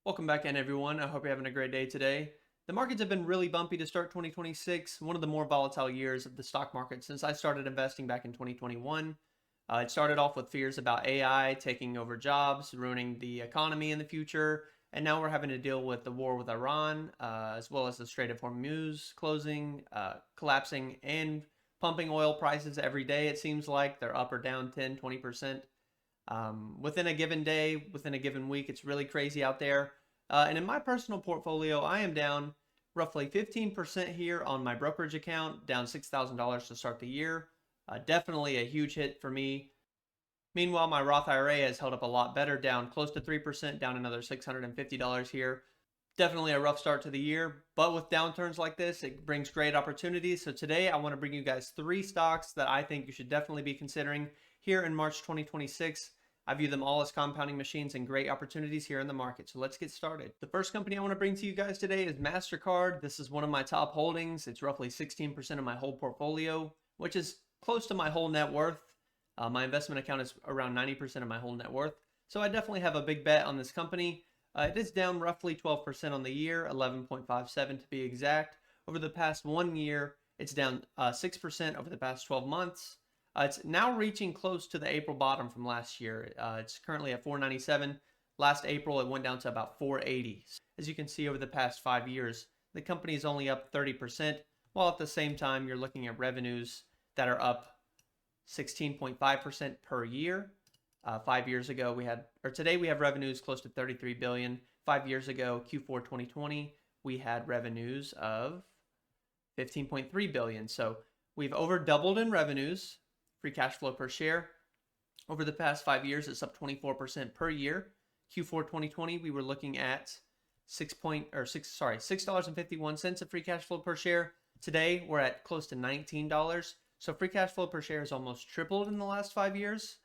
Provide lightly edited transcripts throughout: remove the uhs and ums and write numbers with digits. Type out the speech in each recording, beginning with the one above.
Welcome back in, everyone. I hope you're having a great day today. The markets have been really bumpy to start 2026, one of the more volatile years of the stock market since I started investing back in 2021. It started off with fears about AI taking over jobs, ruining the economy in the future, and now we're having to deal with the war with Iran, as well as the Strait of Hormuz closing, collapsing, and pumping oil prices every day. It seems like they're up or down 10, 20%. Within a given day, within a given week, it's really crazy out there. And in my personal portfolio, I am down roughly 15% here on my brokerage account, down $6,000 to start the year. Definitely a huge hit for me. Meanwhile, my Roth IRA has held up a lot better, down close to 3%, down another $650 here. Definitely a rough start to the year, but with downturns like this, it brings great opportunities. So today I want to bring you guys 3 stocks that I think you should definitely be considering here in March 2026. I view them all as compounding machines and great opportunities here in the market. So let's get started. The first company I want to bring to you guys today is MasterCard. This is one of my top holdings. It's roughly 16% of my whole portfolio, which is close to my whole net worth. My investment account is around 90% of my whole net worth. So I definitely have a big bet on this company. It is down roughly 12% on the year, 11.57 to be exact. Over the past 1 year, it's down 6% over the past 12 months. It's now reaching close to the April bottom from last year. It's currently at 497. Last April, it went down to about 480. As you can see, over the past 5 years, the company is only up 30%, while at the same time, you're looking at revenues that are up 16.5% per year. 5 years ago, today we have revenues close to 33 billion. 5 years ago, Q4 2020, we had revenues of 15.3 billion. So we've over doubled in revenues. Free cash flow per share over the past 5 years, it's up 24% per year. Q4 2020, we were looking at $6.51 of free cash flow per share. Today, we're at close to $19. So free cash flow per share has almost tripled in the last 5 years.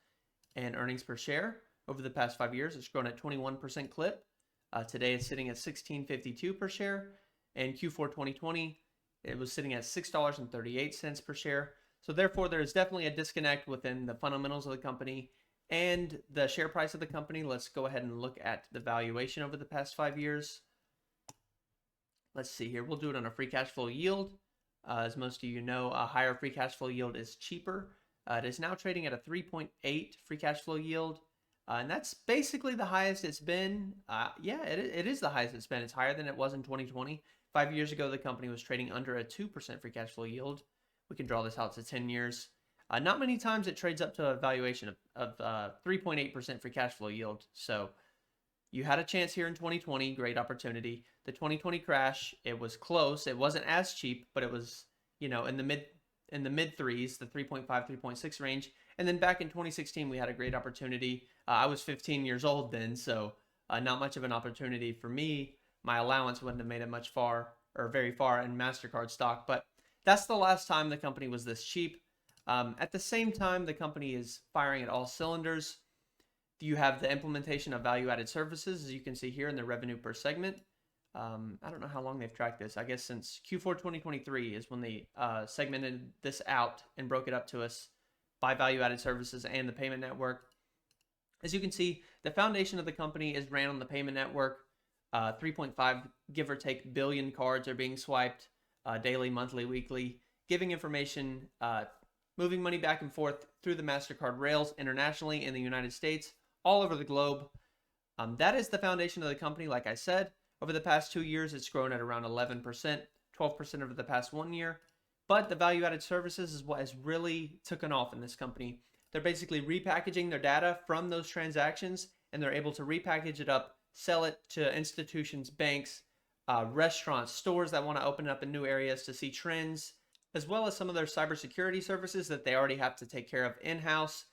And earnings per share over the past 5 years, it's grown at 21% clip. Today, it's sitting at $16.52 per share. And Q4 2020, it was sitting at $6.38 per share. So therefore, there is definitely a disconnect within the fundamentals of the company and the share price of the company. Let's go ahead and look at the valuation over the past 5 years. Let's see here. We'll do it on a free cash flow yield. As most of you know, a higher free cash flow yield is cheaper. It is now trading at a 3.8 free cash flow yield. And that's basically the highest it's been. Yeah, it is the highest it's been. It's higher than it was in 2020. 5 years ago, the company was trading under a 2% free cash flow yield. We can draw this out to 10 years. Not many times it trades up to a valuation of 3.8% free cash flow yield. So you had a chance here in 2020, great opportunity. The 2020 crash, it was close. It wasn't as cheap, but it was, in the mid threes, the 3.5, 3.6 range. And then back in 2016, we had a great opportunity. I was 15 years old then, so not much of an opportunity for me. My allowance wouldn't have made it very far in MasterCard stock, but that's the last time the company was this cheap. At the same time, the company is firing at all cylinders. You have the implementation of value-added services, as you can see here in the revenue per segment. I don't know how long they've tracked this. I guess since Q4 2023 is when they segmented this out and broke it up to us by value-added services and the payment network. As you can see, the foundation of the company is ran on the payment network. 3.5, give or take, billion cards are being swiped daily, monthly, weekly, giving information, moving money back and forth through the MasterCard rails internationally in the United States, all over the globe. That is the foundation of the company, like I said. Over the past 2 years, it's grown at around 11%, 12% over the past 1 year. But the value-added services is what has really taken off in this company. They're basically repackaging their data from those transactions, and they're able to repackage it up, sell it to institutions, banks, restaurants, stores that want to open up in new areas to see trends, as well as some of their cybersecurity services that they already have to take care of in-house.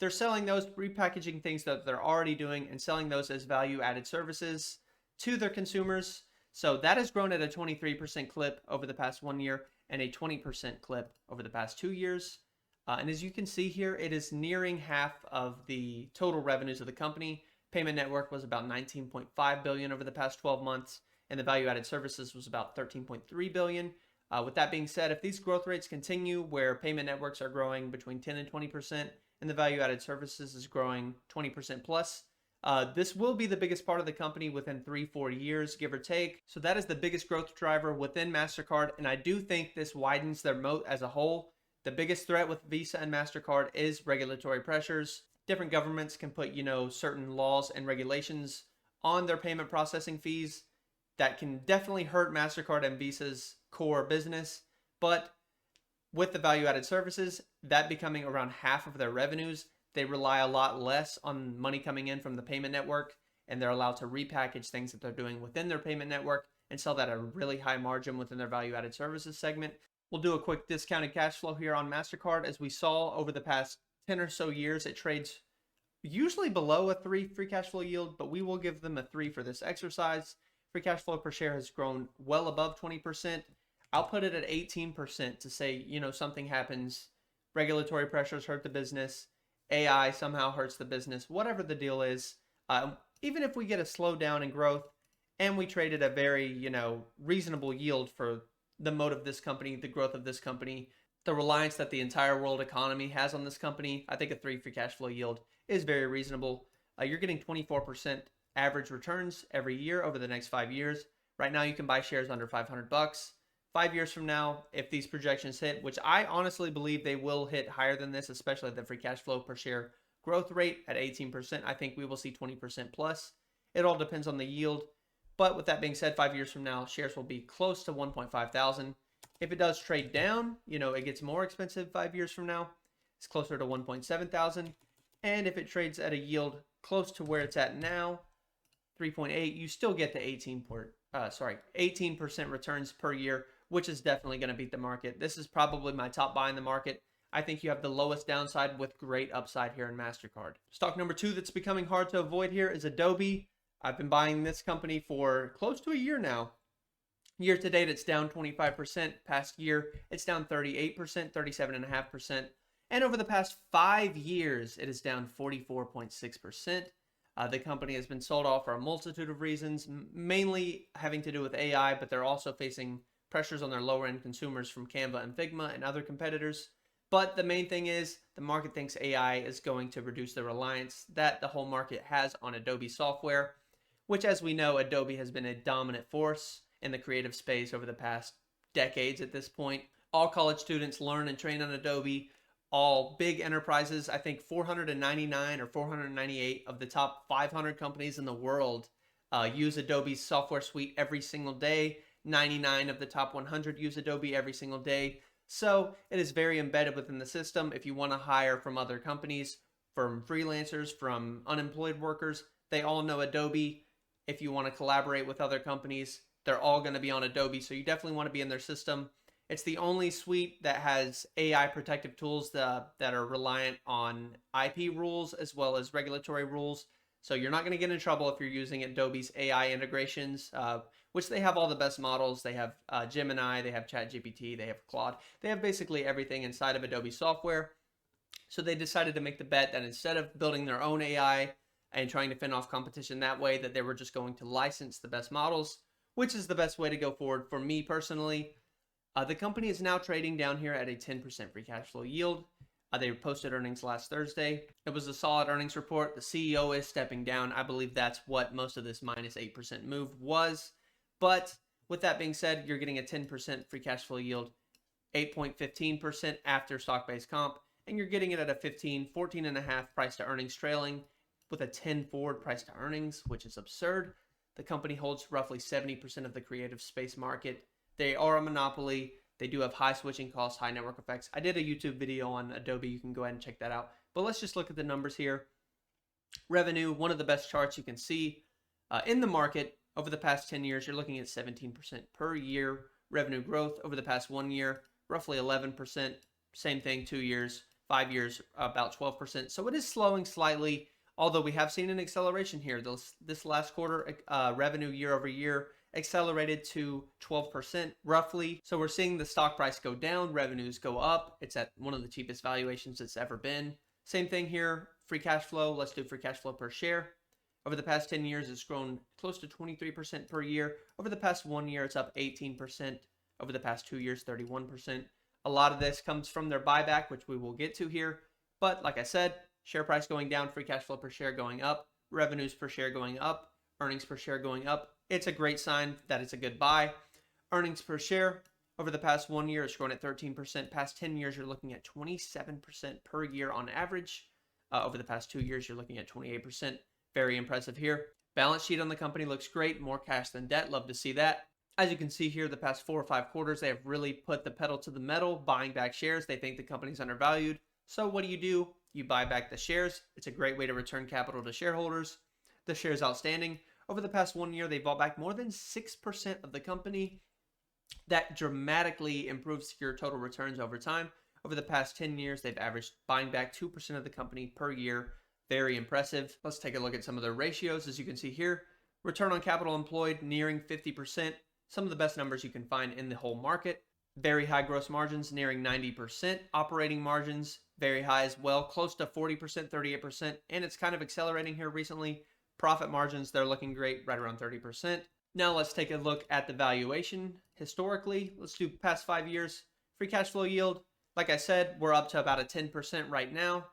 They're selling those, repackaging things that they're already doing and selling those as value-added services to their consumers. So that has grown at a 23% clip over the past 1 year and a 20% clip over the past 2 years. And as you can see here, it is nearing half of the total revenues of the company. Payment network was about 19.5 billion over the past 12 months, and the value-added services was about 13.3 billion. With that being said, if these growth rates continue where payment networks are growing between 10 and 20% and the value-added services is growing 20% plus, This will be the biggest part of the company within 3-4 years, give or take. So that is the biggest growth driver within MasterCard. And I do think this widens their moat as a whole. The biggest threat with Visa and MasterCard is regulatory pressures. Different governments can put, certain laws and regulations on their payment processing fees that can definitely hurt MasterCard and Visa's core business. But with the value-added services, that becoming around half of their revenues, they rely a lot less on money coming in from the payment network, and they're allowed to repackage things that they're doing within their payment network and sell that at a really high margin within their value-added services segment. We'll do a quick discounted cash flow here on MasterCard. As we saw over the past 10 or so years, it trades usually below a 3 free cash flow yield, but we will give them a 3 for this exercise. Free cash flow per share has grown well above 20%. I'll put it at 18% to say, something happens, regulatory pressures hurt the business, AI somehow hurts the business, whatever the deal is. Even if we get a slowdown in growth and we traded a very, reasonable yield for the moat of this company, the growth of this company, the reliance that the entire world economy has on this company, I think a 3 free cash flow yield is very reasonable. You're getting 24% average returns every year over the next 5 years. Right now, you can buy shares under $500. 5 years from now, if these projections hit, which I honestly believe they will hit higher than this, especially the free cash flow per share growth rate at 18%, I think we will see 20% plus. It all depends on the yield. But with that being said, 5 years from now, shares will be close to 1.5 thousand. If it does trade down, it gets more expensive 5 years from now. It's closer to 1.7 thousand. And if it trades at a yield close to where it's at now, 3.8, you still get the 18% returns per year, which is definitely going to beat the market. This is probably my top buy in the market. I think you have the lowest downside with great upside here in MasterCard. Stock number 2 that's becoming hard to avoid here is Adobe. I've been buying this company for close to a year now. Year to date, it's down 25%. Past year, it's down 38%, 37.5%. And over the past 5 years, it is down 44.6%. The company has been sold off for a multitude of reasons, mainly having to do with AI, but they're also facing pressures on their lower-end consumers from Canva and Figma and other competitors. But the main thing is the market thinks AI is going to reduce the reliance that the whole market has on Adobe software, which, as we know, Adobe has been a dominant force in the creative space over the past decades at this point. All college students learn and train on Adobe. All big enterprises, I think 499 or 498 of the top 500 companies in the world use Adobe's software suite every single day. 99 of the top 100 use Adobe every single day. So it is very embedded within the system. If you want to hire from other companies, from freelancers, from unemployed workers, they all know Adobe. If you want to collaborate with other companies, they're all going to be on Adobe. So you definitely want to be in their system. It's the only suite that has AI protective tools that are reliant on IP rules as well as regulatory rules. So you're not going to get in trouble if you're using Adobe's AI integrations, which they have all the best models. They have Gemini, they have ChatGPT, they have Claude. They have basically everything inside of Adobe software. So they decided to make the bet that instead of building their own AI and trying to fend off competition that way, that they were just going to license the best models, which is the best way to go forward for me personally. The company is now trading down here at a 10% free cash flow yield. They posted earnings last Thursday. It was a solid earnings report. The CEO is stepping down. I believe that's what most of this minus 8% move was. But with that being said, you're getting a 10% free cash flow yield, 8.15% after stock-based comp, and you're getting it at a 14.5 price to earnings trailing with a 10 forward price to earnings, which is absurd. The company holds roughly 70% of the creative space market. They are a monopoly. They do have high switching costs, high network effects. I did a YouTube video on Adobe. You can go ahead and check that out. But let's just look at the numbers here. Revenue, one of the best charts you can see in the market. Over the past 10 years, you're looking at 17% per year revenue growth. Over the past 1 year, roughly 11%. Same thing, 2 years, 5 years, about 12%. So it is slowing slightly, although we have seen an acceleration here. This last quarter, revenue year over year accelerated to 12% roughly. So we're seeing the stock price go down, revenues go up. It's at one of the cheapest valuations it's ever been. Same thing here, free cash flow. Let's do free cash flow per share. Over the past 10 years, it's grown close to 23% per year. Over the past 1 year, it's up 18%. Over the past 2 years, 31%. A lot of this comes from their buyback, which we will get to here. But like I said, share price going down, free cash flow per share going up. revenues per share going up, earnings per share going up. It's a great sign that it's a good buy. Earnings per share over the past 1 year, it's grown at 13%. Past 10 years, you're looking at 27% per year on average. Over the past 2 years, you're looking at 28%. Very impressive here. Balance sheet on the company looks great. More cash than debt. Love to see that. As you can see here, the past 4 or 5 quarters, they have really put the pedal to the metal, buying back shares. They think the company's undervalued. So what do? You buy back the shares. It's a great way to return capital to shareholders. The shares outstanding. Over the past 1 year, they bought back more than 6% of the company. That dramatically improves your total returns over time. Over the past 10 years, they've averaged buying back 2% of the company per year. Very impressive. Let's take a look at some of their ratios. As you can see here, return on capital employed nearing 50%. Some of the best numbers you can find in the whole market. Very high gross margins, nearing 90%. Operating margins, very high as well, close to 40%, 38%. And it's kind of accelerating here recently. Profit margins, they're looking great, right around 30%. Now let's take a look at the valuation. Historically, let's do past 5 years. Free cash flow yield, like I said, we're up to about a 10% right now.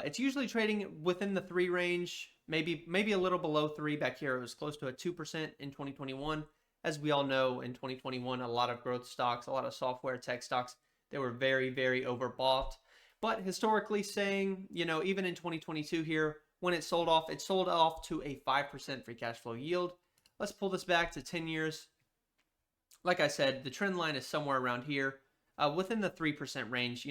It's usually trading within the 3 range, maybe a little below 3. Back here, it was close to a 2% in 2021. As we all know, in 2021, a lot of growth stocks, a lot of software tech stocks, they were very, very overbought. But historically saying, even in 2022 here, when it sold off to a 5% free cash flow yield. Let's pull this back to 10 years. Like I said, the trend line is somewhere around here, within the 3% range.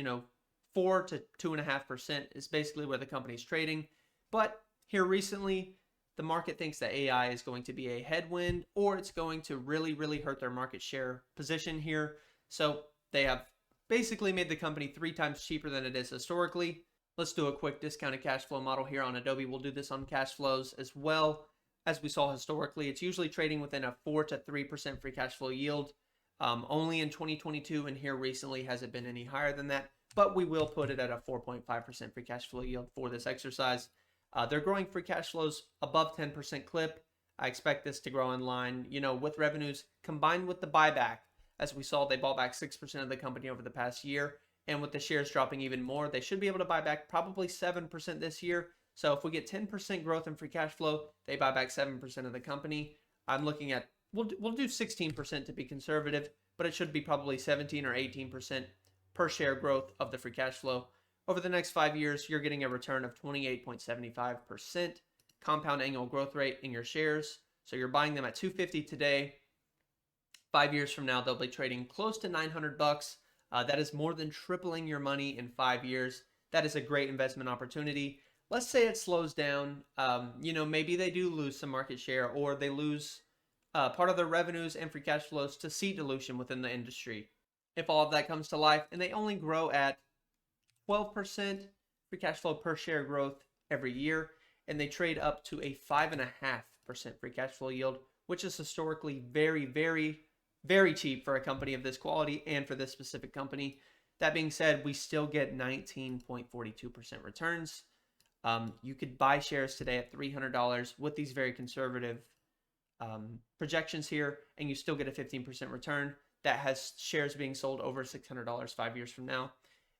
4 to 2.5% is basically where the company's trading. But here recently, the market thinks that AI is going to be a headwind, or it's going to really, really hurt their market share position here. So they have basically made the company 3 times cheaper than it is historically. Let's do a quick discounted cash flow model here on Adobe. We'll do this on cash flows as well. As we saw historically, it's usually trading within a 4 to 3% free cash flow yield. Only in 2022 and here recently has it been any higher than that, but we will put it at a 4.5% free cash flow yield for this exercise. They're growing free cash flows above 10% clip. I expect this to grow in line, with revenues combined with the buyback. As we saw, they bought back 6% of the company over the past year, and with the shares dropping even more, they should be able to buy back probably 7% this year. So if we get 10% growth in free cash flow, they buy back 7% of the company. I'm looking at, we'll do 16% to be conservative, but it should be probably 17 or 18% per share growth of the free cash flow. Over the next 5 years, you're getting a return of 28.75% compound annual growth rate in your shares. So you're buying them at $250 today. 5 years from now, they'll be trading close to $900. That is more than tripling your money in 5 years. That is a great investment opportunity. Let's say it slows down. Maybe they do lose some market share, or they lose part of their revenues and free cash flows to seat dilution within the industry. If all of that comes to life and they only grow at 12% free cash flow per share growth every year, and they trade up to a 5.5% free cash flow yield, which is historically very, very, very cheap for a company of this quality and for this specific company. That being said, we still get 19.42% returns. You could buy shares today at $300 with these very conservative projections here, and you still get a 15% return. That has shares being sold over $600 5 years from now,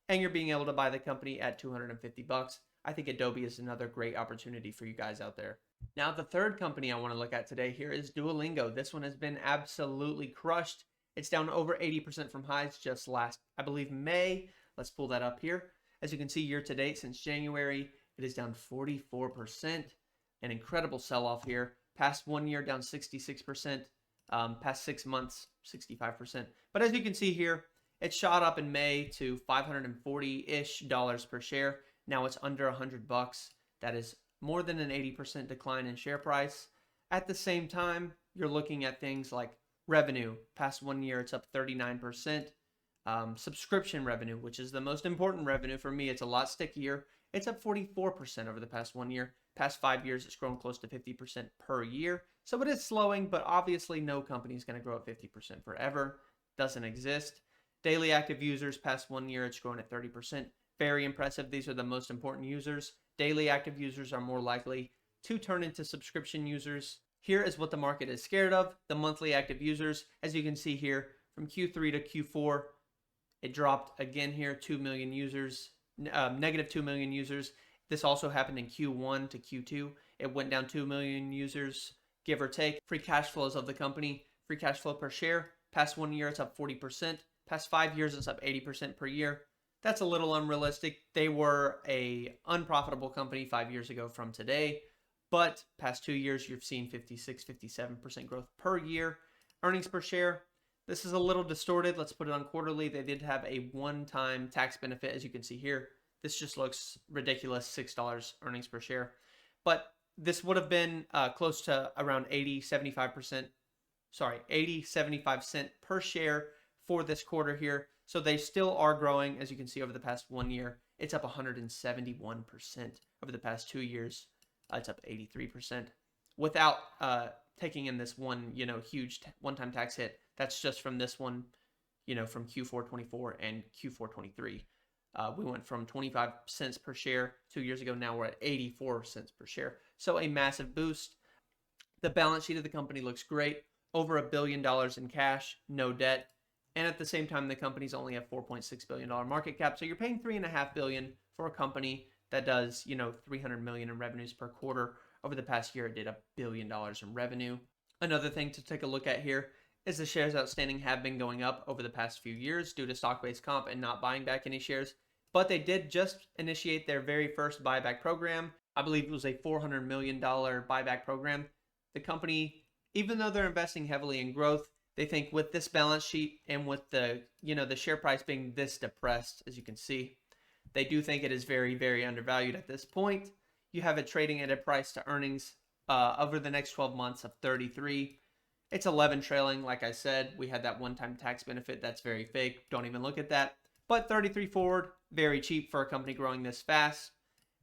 and you're being able to buy the company at $250. I think Adobe is another great opportunity for you guys out there. Now, the third company I want to look at today here is Duolingo. This one has been absolutely crushed. It's down over 80% from highs just last, I believe, May. Let's pull that up here. As you can see, year to date since January, it is down 44%. An incredible sell-off here. Past 1 year, down 66%. Past 6 months, 65%. But as you can see here, it shot up in May to $540-ish per share. Now it's under $100. That is more than an 80% decline in share price. At the same time, you're looking at things like revenue. Past 1 year, it's up 39%. Subscription revenue, which is the most important revenue for me, it's a lot stickier. It's up 44% over the past 1 year. Past 5 years, it's grown close to 50% per year. So it is slowing, but obviously no company is going to grow at 50% forever. Doesn't exist. Daily active users, past 1 year, it's grown at 30%. Very impressive. These are the most important users. Daily active users are more likely to turn into subscription users. Here is what the market is scared of. The monthly active users, as you can see here, from Q3 to Q4, it dropped again here, 2 million users, negative 2 million users. This also happened in Q1 to Q2. It went down 2 million users, give or take. Free cash flows of the company, free cash flow per share, past 1 year, it's up 40%. Past 5 years, it's up 80% per year. That's a little unrealistic. They were a unprofitable company 5 years ago from today, but past 2 years, you've seen 56, 57% growth per year. Earnings per share, this is a little distorted. Let's put it on quarterly. They did have a one-time tax benefit, as you can see here. This just looks ridiculous, $6 earnings per share. But this would have been close to around 75 cent per share for this quarter here. So they still are growing, as you can see, over the past 1 year. It's up 171%. Over the past 2 years, it's up 83%. Without taking in this one, huge one-time tax hit. That's just from this one, from Q4 24 and Q4 23. We went from 25 cents per share 2 years ago. Now we're at 84 cents per share. So a massive boost. The balance sheet of the company looks great. Over $1 billion in cash, no debt. And at the same time, the company's only at $4.6 billion market cap. So you're paying $3.5 billion for a company that does, $300 million in revenues per quarter. Over the past year, it did $1 billion in revenue. Another thing to take a look at here is the shares outstanding have been going up over the past few years due to stock-based comp and not buying back any shares. But they did just initiate their very first buyback program. I believe it was a $400 million buyback program. The company, even though they're investing heavily in growth, they think with this balance sheet and with the, the share price being this depressed, as you can see, they do think it is very, very undervalued at this point. You have it trading at a price to earnings over the next 12 months of 33. It's 11 trailing. Like I said, we had that one-time tax benefit. That's very fake. Don't even look at that. But 33 forward, very cheap for a company growing this fast.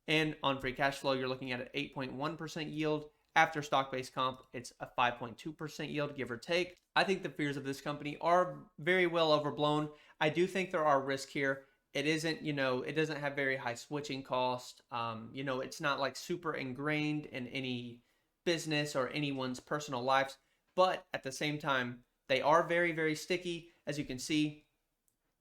And on free cash flow, you're looking at an 8.1% yield. After stock-based comp, it's a 5.2% yield, give or take. I think the fears of this company are very well overblown. I do think there are risks here. It isn't, it doesn't have very high switching cost. It's not like super ingrained in any business or anyone's personal lives. But at the same time, they are very, very sticky. As you can see,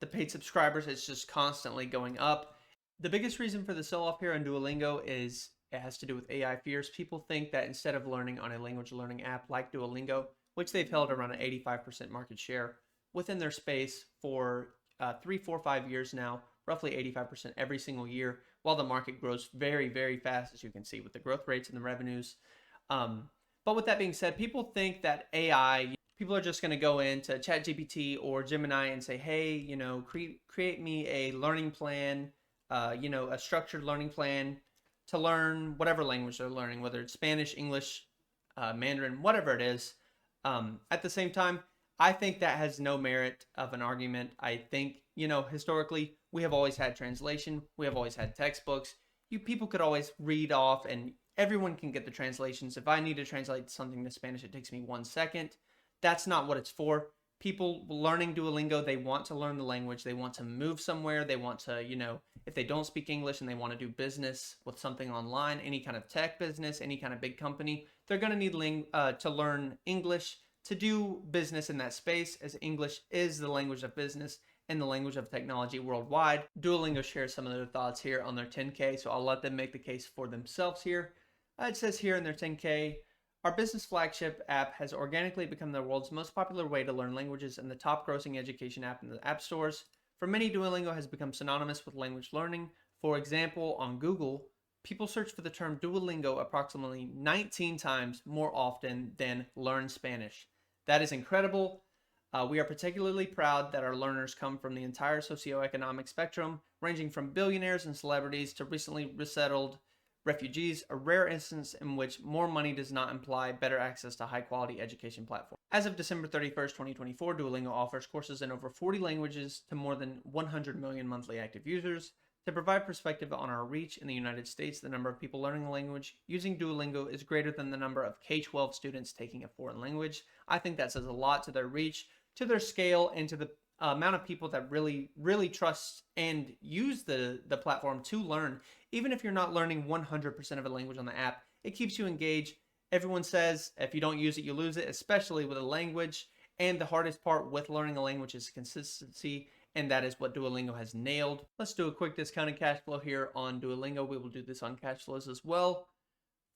the paid subscribers is just constantly going up. The biggest reason for the sell-off here on Duolingo is it has to do with AI fears. People think that instead of learning on a language learning app like Duolingo, which they've held around an 85% market share within their space for 3, 4, 5 years now, roughly 85% every single year, while the market grows very, very fast, as you can see with the growth rates and the revenues. But with that being said, people think that AI, people are just going to go into ChatGPT or Gemini and say, hey, create me a learning plan, a structured learning plan to learn whatever language they're learning, whether it's Spanish, English, Mandarin, whatever it is. At the same time, I think that has no merit of an argument. I think, historically, we have always had translation. We have always had textbooks. People could always read off, and everyone can get the translations. If I need to translate something to Spanish, it takes me 1 second. That's not what it's for. People learning Duolingo, they want to learn the language. They want to move somewhere. They want to, if they don't speak English and they want to do business with something online, any kind of tech business, any kind of big company, they're going to need to learn English to do business in that space, as English is the language of business and the language of technology worldwide. Duolingo shares some of their thoughts here on their 10K, so I'll let them make the case for themselves here. It says here in their 10K, our business flagship app has organically become the world's most popular way to learn languages and the top grossing education app in the app stores. For many, Duolingo has become synonymous with language learning. For example, on Google, people search for the term Duolingo approximately 19 times more often than learn Spanish. That is incredible. We are particularly proud that our learners come from the entire socioeconomic spectrum, ranging from billionaires and celebrities to recently resettled refugees, a rare instance in which more money does not imply better access to high-quality education platforms. As of December 31st, 2024, Duolingo offers courses in over 40 languages to more than 100 million monthly active users. To provide perspective on our reach in the United States, the number of people learning the language using Duolingo is greater than the number of K-12 students taking a foreign language. I think that says a lot to their reach, to their scale, and to the amount of people that really, really trust and use the platform to learn. Even if you're not learning 100% of a language on the app, it keeps you engaged. Everyone says if you don't use it, you lose it, especially with a language. And the hardest part with learning a language is consistency, and that is what Duolingo has nailed. Let's do a quick discounted cash flow here on Duolingo. We will do this on cash flows as well.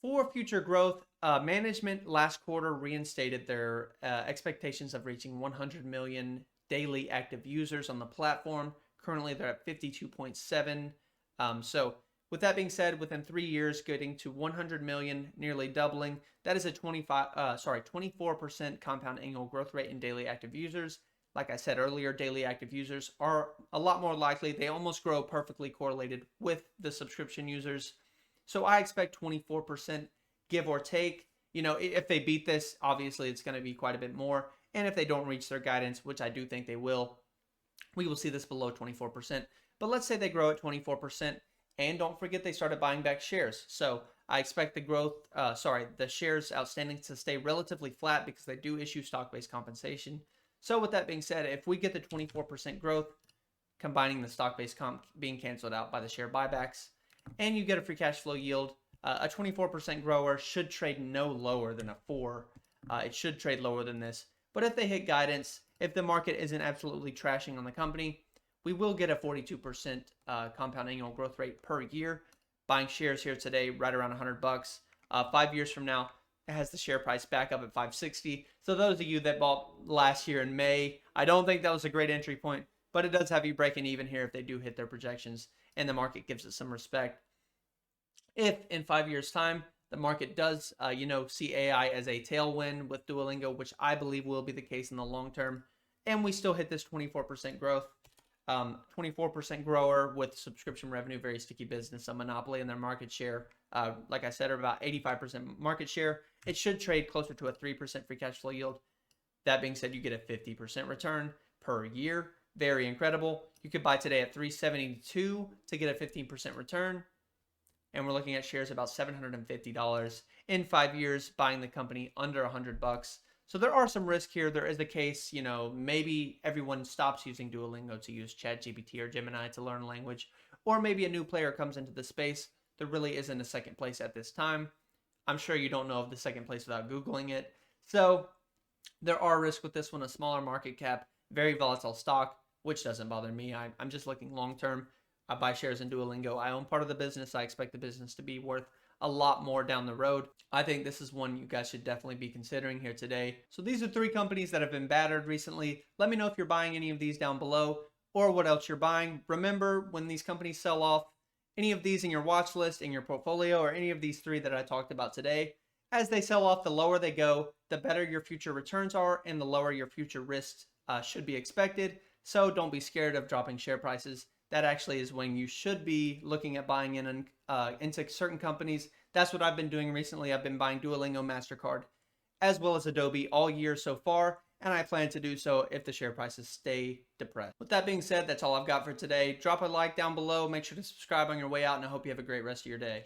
For future growth, management last quarter reinstated their expectations of reaching 100 million daily active users on the platform. Currently, they're at 52.7. So, with that being said, within 3 years, getting to 100 million, nearly doubling, that is a 24% compound annual growth rate in daily active users. Like I said earlier, daily active users are a lot more likely. They almost grow perfectly correlated with the subscription users. So I expect 24%, give or take. You know, if they beat this, obviously it's going to be quite a bit more. And if they don't reach their guidance, which I do think they will, we will see this below 24%. But let's say they grow at 24%. And don't forget they started buying back shares. So I expect the shares outstanding to stay relatively flat because they do issue stock-based compensation. So with that being said, if we get the 24% growth, combining the stock-based comp being canceled out by the share buybacks, and you get a free cash flow yield, a 24% grower should trade no lower than a 4. It should trade lower than this. But if they hit guidance, if the market isn't absolutely trashing on the company, we will get a 42% compound annual growth rate per year. Buying shares here today, right around $100. 5 years from now, it has the share price back up at 560. So those of you that bought last year in May, I don't think that was a great entry point, but it does have you breaking even here if they do hit their projections and the market gives it some respect. If in 5 years' time the market does, see AI as a tailwind with Duolingo, which I believe will be the case in the long term, and we still hit this 24% growth, 24% grower with subscription revenue, very sticky business, a monopoly in their market share. Like I said, about 85% market share. It should trade closer to a 3% free cash flow yield. That being said, you get a 50% return per year. Very incredible. You could buy today at $372 to get a 15% return. And we're looking at shares about $750 in 5 years, buying the company under $100. So there are some risk here. There is a case, maybe everyone stops using Duolingo to use ChatGPT or Gemini to learn language, or maybe a new player comes into the space. There really isn't a second place at this time. I'm sure you don't know of the second place without Googling it. So there are risks with this one, a smaller market cap, very volatile stock, which doesn't bother me. I'm just looking long term. I buy shares in Duolingo. I own part of the business. I expect the business to be worth a lot more down the road. I think this is one you guys should definitely be considering here today. So these are 3 companies that have been battered recently. Let me know if you're buying any of these down below or what else you're buying. Remember, when these companies sell off, any of these in your watch list, in your portfolio, or any of these 3 that I talked about today, as they sell off, the lower they go, the better your future returns are and the lower your future risks should be expected. So don't be scared of dropping share prices. That actually is when you should be looking at buying into certain companies. That's what I've been doing recently. I've been buying Duolingo, MasterCard, as well as Adobe all year so far, and I plan to do so if the share prices stay depressed. With that being said, that's all I've got for today. Drop a like down below. Make sure to subscribe on your way out, and I hope you have a great rest of your day.